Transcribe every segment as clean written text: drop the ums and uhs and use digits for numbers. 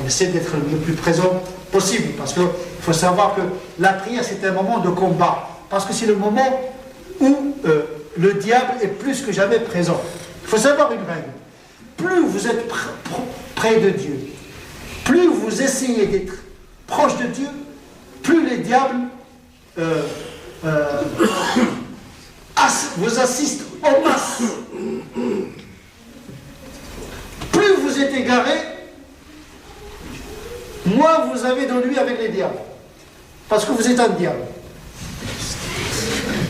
On essaie d'être le plus présent possible, parce qu'il faut savoir que la prière, c'est un moment de combat, parce que c'est le moment où le diable est plus que jamais présent. Il faut savoir une règle. Plus vous êtes près de Dieu, plus vous essayez d'être proche de Dieu, plus les diables vous assistent en masse. Plus vous êtes égaré, moins vous avez de lui avec les diables. Parce que vous êtes un diable.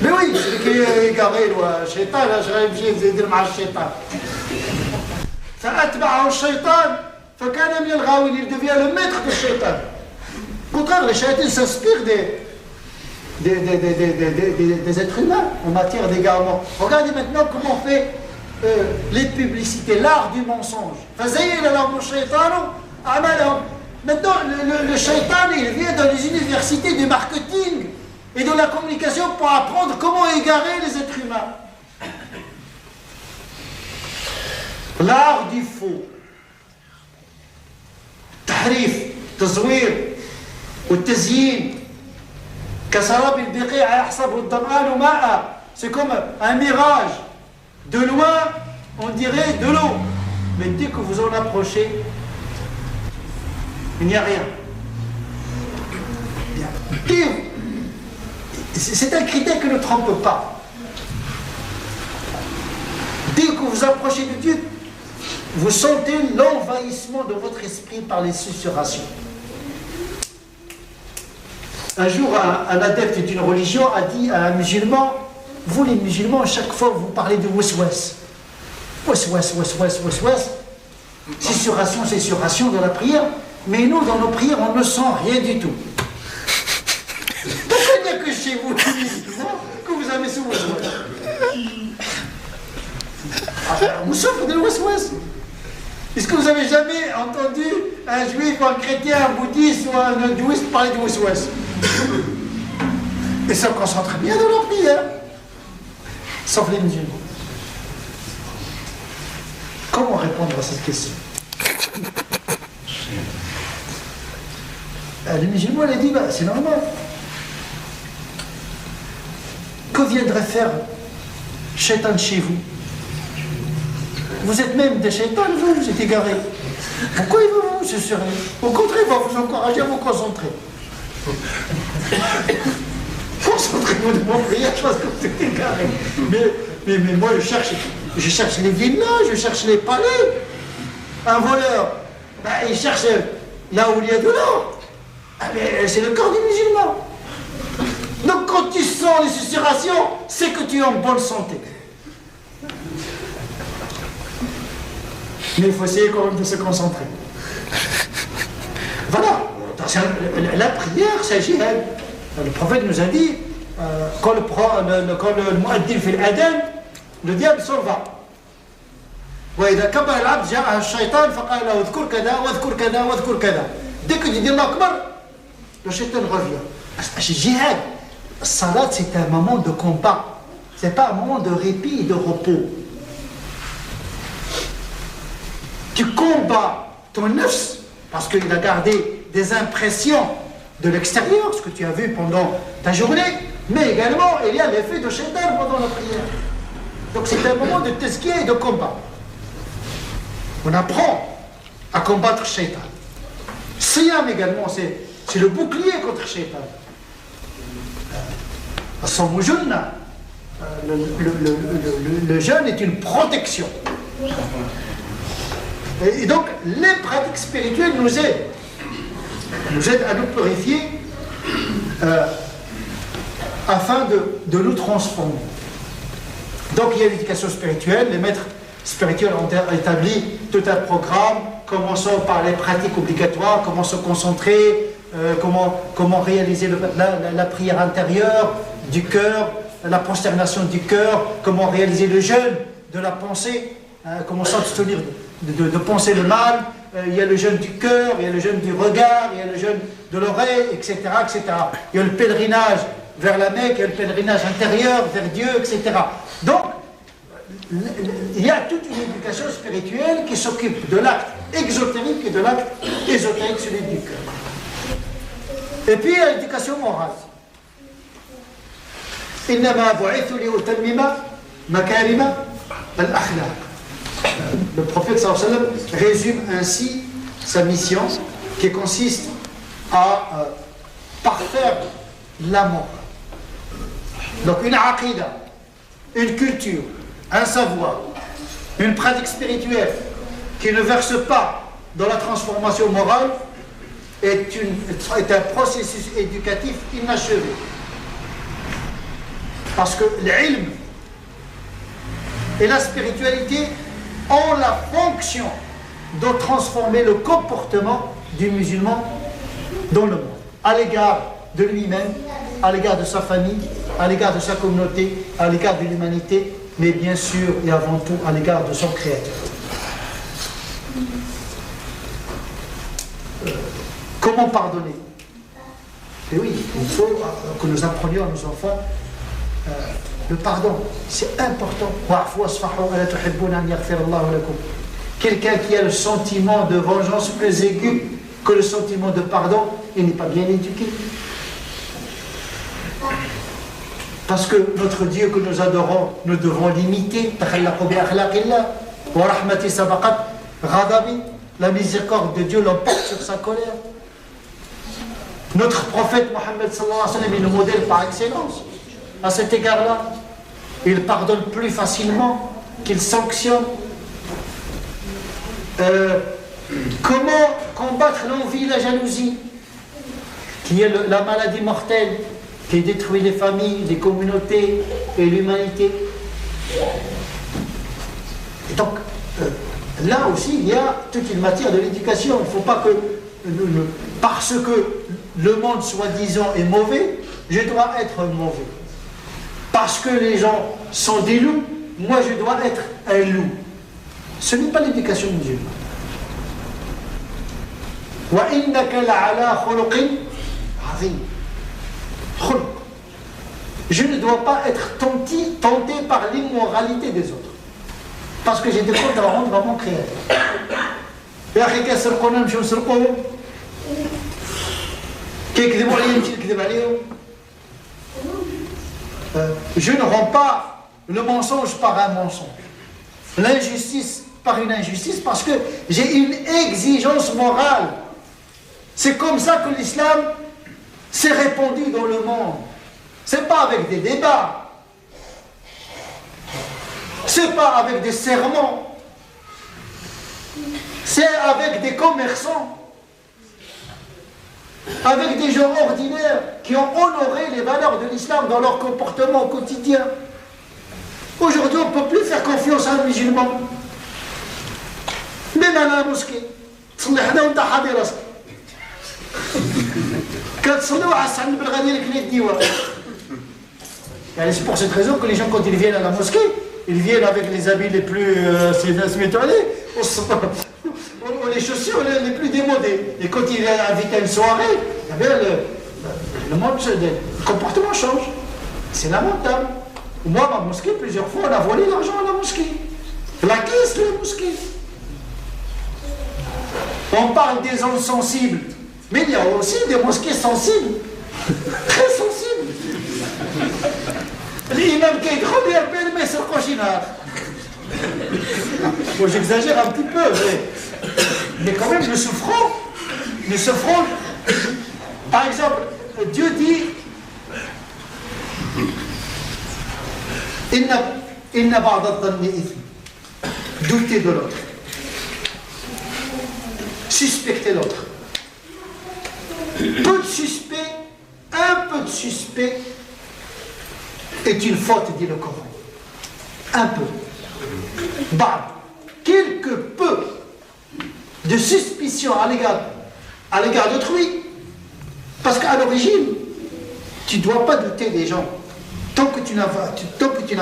Mais oui, celui qui est égaré, le shaitan, je vais obligé de dire avec le shaitan. فأتبعه الشيطان فكان من الغاوين, il devient le maître du shaitan. Au contraire, les shaitans s'inspirent des êtres humains en matière d'égarement. Regardez maintenant comment on fait les publicités, l'art du mensonge. Maintenant, le shaitan, il vient dans les universités du marketing et de la communication pour apprendre comment égarer les êtres humains. L'art du faux. Tahrif, tazwir, ou tazyin. Kasarab il-biqi'a yahsabu ad-dam'anu ma'a. C'est comme un mirage. De loin, on dirait de l'eau. Mais dès que vous en approchez, il n'y a rien. C'est un critère qui ne trompe pas. Dès que vous approchez de Dieu, vous sentez l'envahissement de votre esprit par les susurrations. Un jour, un adepte d'une religion a dit à un musulman, vous les musulmans, chaque fois vous parlez de waswas. Waswas. Susurration de la prière. Mais nous, dans nos prières, on ne sent rien du tout. Pourquoi il n'y a que chez vous, que vous avez ce waswas? On souffre de waswas. Est-ce que vous avez jamais entendu un juif, un chrétien, un bouddhiste ou un hindouiste parler du waswas? Et ça concentre bien dans leur prière. Sauf les musulmans. Comment répondre à cette question? Le musulman il a dit, c'est normal. Que viendrait faire Shaitan chez vous? Vous êtes même des shaitans, vous êtes égarés. Pourquoi il va vous susurrer? Au contraire, il va vous encourager à vous concentrer. Concentrez-vous de mon prière, je pense que vous êtes égarés. Mais moi, je cherche les villas, je cherche les palais. Un voleur, il cherche là où il y a de l'or. C'est le corps du musulman. Donc quand tu sens les susurrations, c'est que tu es en bonne santé. Mais il faut essayer quand même de se concentrer. Voilà. La prière, c'est jihad. Le prophète nous a dit, quand le muaddin fait l'adhan, le diable s'en va. وإذا كبر العبد جاءه الشيطان فقال له اذكر كذا واذكر كذا واذكر كذا. Dès que tu dis Allah Akbar, le shaitan revient. C'est jihad. La salat, c'est un moment de combat. C'est pas un moment de répit et de repos. Tu combats ton nafs parce qu'il a gardé des impressions de l'extérieur, ce que tu as vu pendant ta journée, mais également il y a l'effet de shaitan pendant la prière. Donc c'est un moment de tazkiya et de combat. On apprend à combattre shaitan. Siyam également, c'est le bouclier contre shaitan. Le jeûne est une protection. Et donc, les pratiques spirituelles nous aident à nous purifier afin de nous transformer. Donc, il y a l'éducation spirituelle. Les maîtres spirituels ont établi tout un programme, commençons par les pratiques obligatoires, comment se concentrer, comment réaliser la prière intérieure du cœur, la prosternation du cœur, comment réaliser le jeûne de la pensée, comment s'abstenir de penser le mal. Il y a le jeûne du cœur, il y a le jeûne du regard, il y a le jeûne de l'oreille, etc., etc. Il y a le pèlerinage vers la Mecque, il y a le pèlerinage intérieur vers Dieu, etc. Donc, il y a toute une éducation spirituelle qui s'occupe de l'acte exotérique et de l'acte ésotérique, celui du cœur. Et puis il y a l'éducation morale. إنما بعثت لأتمم مكارم الأخلاق. Le prophète sallallahu alayhi wa sallam résume ainsi sa mission qui consiste à parfaire la morale. Donc une aqida, une culture, un savoir, une pratique spirituelle qui ne verse pas dans la transformation morale est un processus éducatif inachevé. Parce que l'ilm et la spiritualité ont la fonction de transformer le comportement du musulman dans le monde, à l'égard de lui-même, à l'égard de sa famille, à l'égard de sa communauté, à l'égard de l'humanité, mais bien sûr et avant tout à l'égard de son Créateur. Comment pardonner? Et oui, il faut que nous apprenions à nos enfants le pardon, c'est important. Quelqu'un qui a le sentiment de vengeance plus aigu que le sentiment de pardon, il n'est pas bien éduqué. Parce que notre Dieu que nous adorons, nous devons l'imiter. La miséricorde de Dieu l'emporte sur sa colère. Notre prophète Mohammed sallallahu alayhi wa sallam est le modèle par excellence. À cet égard-là, il pardonne plus facilement qu'il sanctionne. Comment combattre l'envie et la jalousie, qui est la maladie mortelle qui détruit les familles, les communautés et l'humanité. Et donc, là aussi, il y a toute une matière de l'éducation. Il ne faut pas que, parce que le monde soi-disant est mauvais, je dois être mauvais. Parce que les gens sont des loups, moi je dois être un loup. Ce n'est pas l'éducation musulmane. Je ne dois pas être tenté par l'immoralité des autres. Parce que j'ai des comptes à rendre à mon Créateur. Je ne rends pas le mensonge par un mensonge, l'injustice par une injustice, parce que j'ai une exigence morale. C'est comme ça que l'islam s'est répandu dans le monde. C'est pas avec des débats, c'est pas avec des sermons, c'est avec des commerçants, avec des gens ordinaires qui ont honoré les valeurs de l'islam dans leur comportement au quotidien. Aujourd'hui, on ne peut plus faire confiance à un musulman. Même à la mosquée. C'est pour cette raison que les gens, quand ils viennent à la mosquée, ils viennent avec les habits les plus les chaussures les plus démodées. Et quand il est invité à une soirée, eh bien, le comportement change. C'est lamentable. Moi, ma mosquée, plusieurs fois, on a volé l'argent à la mosquée. La caisse de la mosquée. On parle des zones sensibles. Mais il y a aussi des mosquées sensibles. Très sensibles. L'imam qui est trop bien payé, mais c'est le cochinard. Bon, j'exagère un petit peu, mais quand même, nous souffrons. Par exemple, Dieu dit Inna ba'da dhanni ithim. Douter de l'autre, suspecter l'autre. Peu de suspect, un peu de suspect est une faute, dit le Coran. Un peu. Bah, quelque peu de suspicion à l'égard d'autrui. Parce qu'à l'origine, tu ne dois pas douter des gens. Tant que tu n'as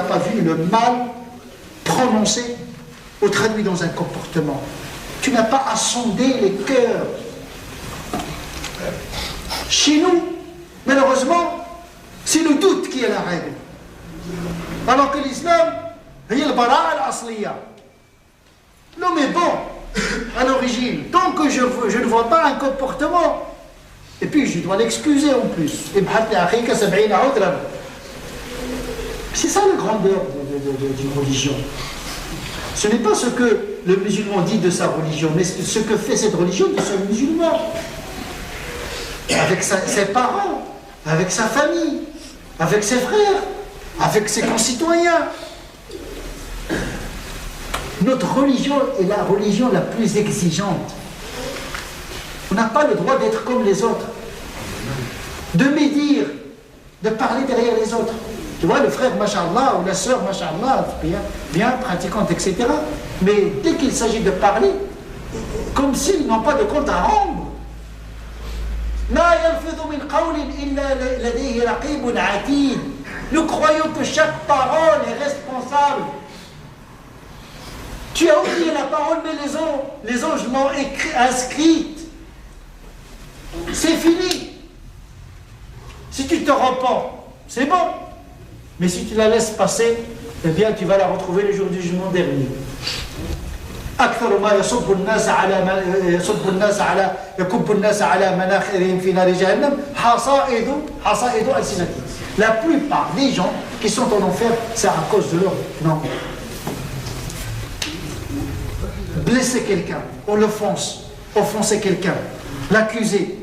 pas vu le mal prononcé ou traduit dans un comportement. Tu n'as pas à sonder les cœurs. Chez nous, malheureusement, c'est le doute qui est la règle. Alors que l'islam, il y a le bara al-asliya. L'homme est bon à l'origine. vois pas un comportement. Et puis je dois l'excuser en plus. C'est ça la grandeur d'une religion. Ce n'est pas ce que le musulman dit de sa religion, mais ce que fait cette religion de ce musulman. Avec ses parents, avec sa famille, avec ses frères, avec ses concitoyens. Notre religion est la religion la plus exigeante. On n'a pas le droit d'être comme les autres, de médire, de parler derrière les autres. Tu vois, le frère, mashallah, ou la sœur, mashallah, bien pratiquante, etc. Mais dès qu'il s'agit de parler, comme s'ils n'ont pas de compte à rendre. Nous croyons que chaque parole est responsable. Tu as oublié la parole, mais les anges l'ont inscrite. C'est fini. Si tu te repens, c'est bon. Mais si tu la laisses passer, eh bien tu vas la retrouver le jour du jugement dernier. أكثر ما يصب الناس على مناخرهم في نار جهنم حصائد ألسنتهم. La plupart des gens qui sont en enfer, c'est à cause de leur langue. Blesser quelqu'un, on l'offense, offenser quelqu'un, l'accuser,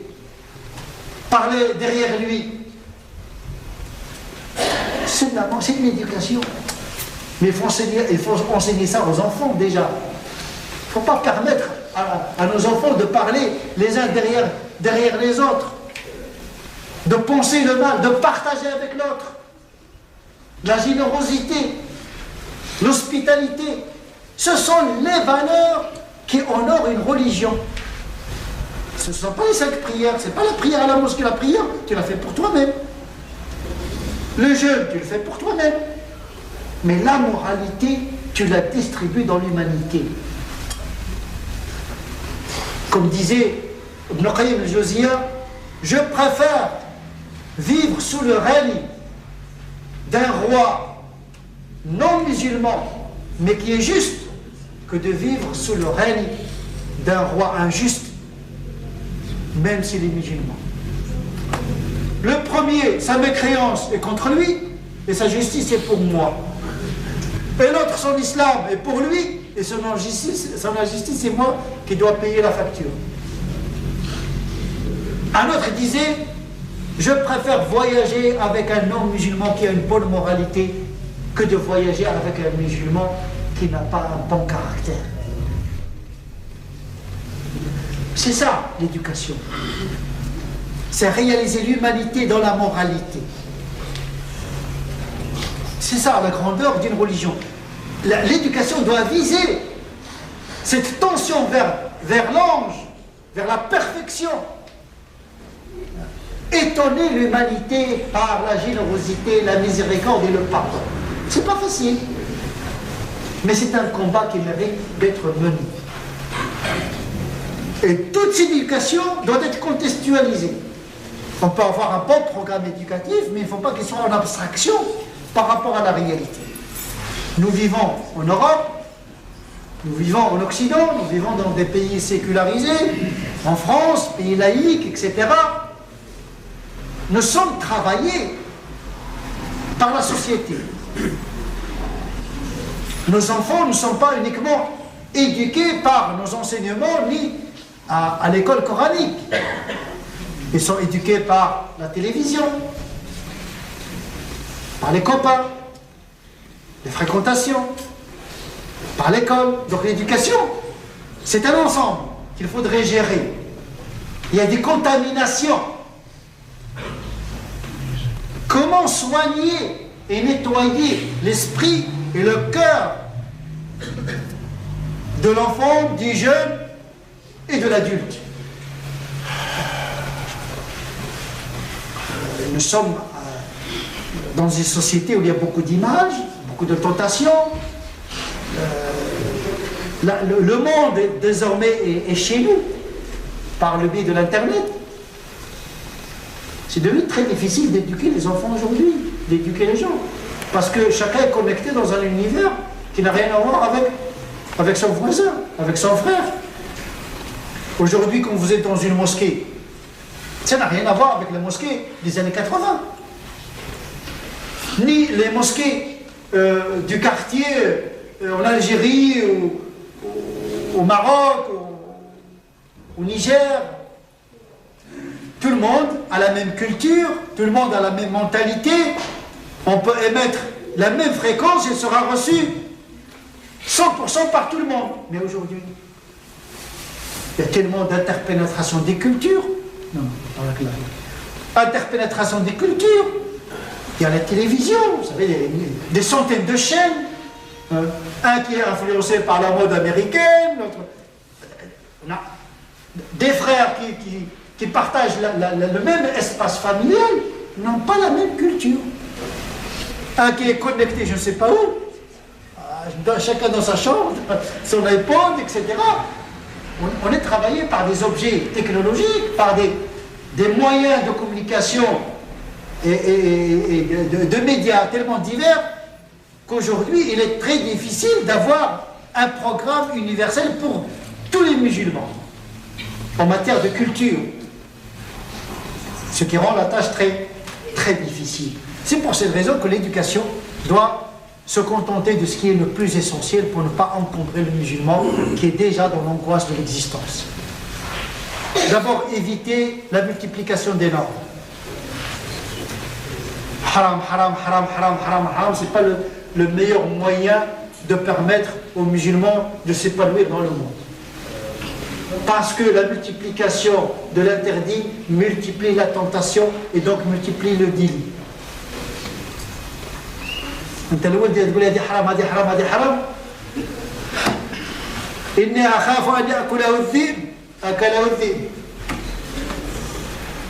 parler derrière lui. C'est une éducation. Mais il faut enseigner ça aux enfants déjà. Il ne faut pas permettre à nos enfants de parler les uns derrière les autres, de penser le mal, de partager avec l'autre. La générosité, l'hospitalité, ce sont les valeurs qui honorent une religion. Ce ne sont pas les 5 prières, ce n'est pas la prière à la mosquée, la prière, tu la fais pour toi-même. Le jeûne, tu le fais pour toi-même. Mais la moralité, tu la distribues dans l'humanité. Comme disait Ibn Qayyim al-Jawziyya, je préfère vivre sous le règne d'un roi non musulman, mais qui est juste, que de vivre sous le règne d'un roi injuste, même s'il est musulman. Le premier, sa mécréance est contre lui, et sa justice est pour moi. Et l'autre, son islam est pour lui, et son injustice, c'est moi qui dois payer la facture. Un autre disait, je préfère voyager avec un non-musulman qui a une bonne moralité que de voyager avec un musulman qui n'a pas un bon caractère. C'est ça l'éducation. C'est réaliser l'humanité dans la moralité. C'est ça la grandeur d'une religion. L'éducation doit viser cette tension vers l'ange, vers la perfection. Étonner l'humanité par la générosité, la miséricorde et le pardon. C'est pas facile. Mais c'est un combat qui mérite d'être mené. Et toute cette éducation doit être contextualisée. On peut avoir un bon programme éducatif, mais il ne faut pas qu'il soit en abstraction par rapport à la réalité. Nous vivons en Europe, nous vivons en Occident, nous vivons dans des pays sécularisés, en France, pays laïques, etc. Nous sommes travaillés par la société. Nos enfants ne sont pas uniquement éduqués par nos enseignements ni à l'école coranique. Ils sont éduqués par la télévision, par les copains, les fréquentations, par l'école. Donc l'éducation, c'est un ensemble qu'il faudrait gérer. Il y a des contaminations. Comment soigner et nettoyer l'esprit et le cœur de l'enfant, du jeune et de l'adulte? Nous sommes dans une société où il y a beaucoup d'images, beaucoup de tentations. Le monde désormais est chez nous, par le biais de l'Internet. C'est devenu très difficile d'éduquer les enfants aujourd'hui, d'éduquer les gens. Parce que chacun est connecté dans un univers qui n'a rien à voir avec son voisin, avec son frère. Aujourd'hui, quand vous êtes dans une mosquée, ça n'a rien à voir avec les mosquées des années 80. Ni les mosquées du quartier en Algérie, au Maroc, au Niger. Tout le monde a la même culture, tout le monde a la même mentalité. On peut émettre la même fréquence et sera reçue 100% par tout le monde. Mais aujourd'hui, il y a tellement d'interpénétration des cultures. Non, interpénétration des cultures. Il y a la télévision, vous savez, des centaines de chaînes. Un qui est influencé par la mode américaine, l'autre. On a des frères qui partagent le même espace familial, n'ont pas la même culture. Un qui est connecté, je ne sais pas où, chacun dans sa chambre, son iPod, etc. On est travaillé par des objets technologiques, par des moyens de communication et de médias tellement divers qu'aujourd'hui, il est très difficile d'avoir un programme universel pour tous les musulmans en matière de culture. Ce qui rend la tâche très, très difficile. C'est pour cette raison que l'éducation doit se contenter de ce qui est le plus essentiel pour ne pas encombrer le musulman qui est déjà dans l'angoisse de l'existence. D'abord, éviter la multiplication des normes. Haram, haram, haram, haram, haram, haram, c'est pas le meilleur moyen de permettre aux musulmans de s'épanouir dans le monde. Parce que la multiplication de l'interdit multiplie la tentation et donc multiplie le délit. انت الولد تقول هذه حرام هذه حرام هذه حرام اني اخاف ان ياكله الذئب اكله الذئب.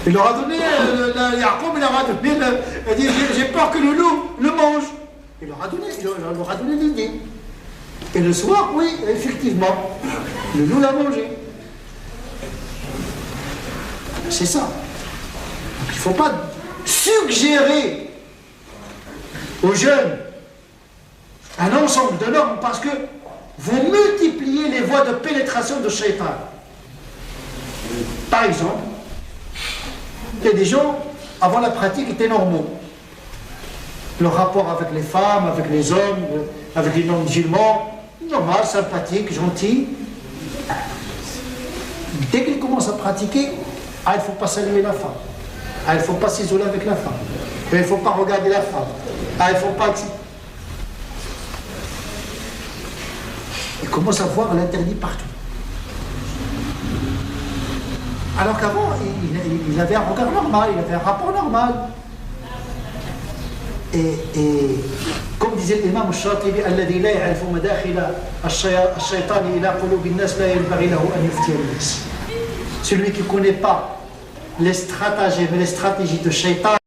Il leur a donné, Yacoub, il leur a donné, il dit j'ai peur que le loup le mange. Il leur a donné l'idée. Et le soir, oui, effectivement, le loup l'a mangé. C'est ça. Donc, il ne faut pas suggérer aux jeunes un ensemble de normes parce que vous multipliez les voies de pénétration de Shaitan. Par exemple, il y a des gens, avant la pratique, étaient normaux. Le rapport avec les femmes, avec les hommes, avec les non-musulmans, normal, sympathique, gentil. Dès qu'ils commencent à pratiquer, il ne faut pas saluer la femme. Il ne faut pas s'isoler avec la femme. Il ne faut pas regarder la femme. Il ne faut pas... Ils commencent à voir l'interdit partout. Alors qu'avant, il avait un regard normal, il avait un rapport normal. Et comme disait l'imam al-Shatibi, الذي لا يعرف مداخل الشيطان إلى قلوب الناس لا ينبغي له أن يفتي الناس. Celui qui ne connaît pas les stratagèmes et les stratégies de Shaitan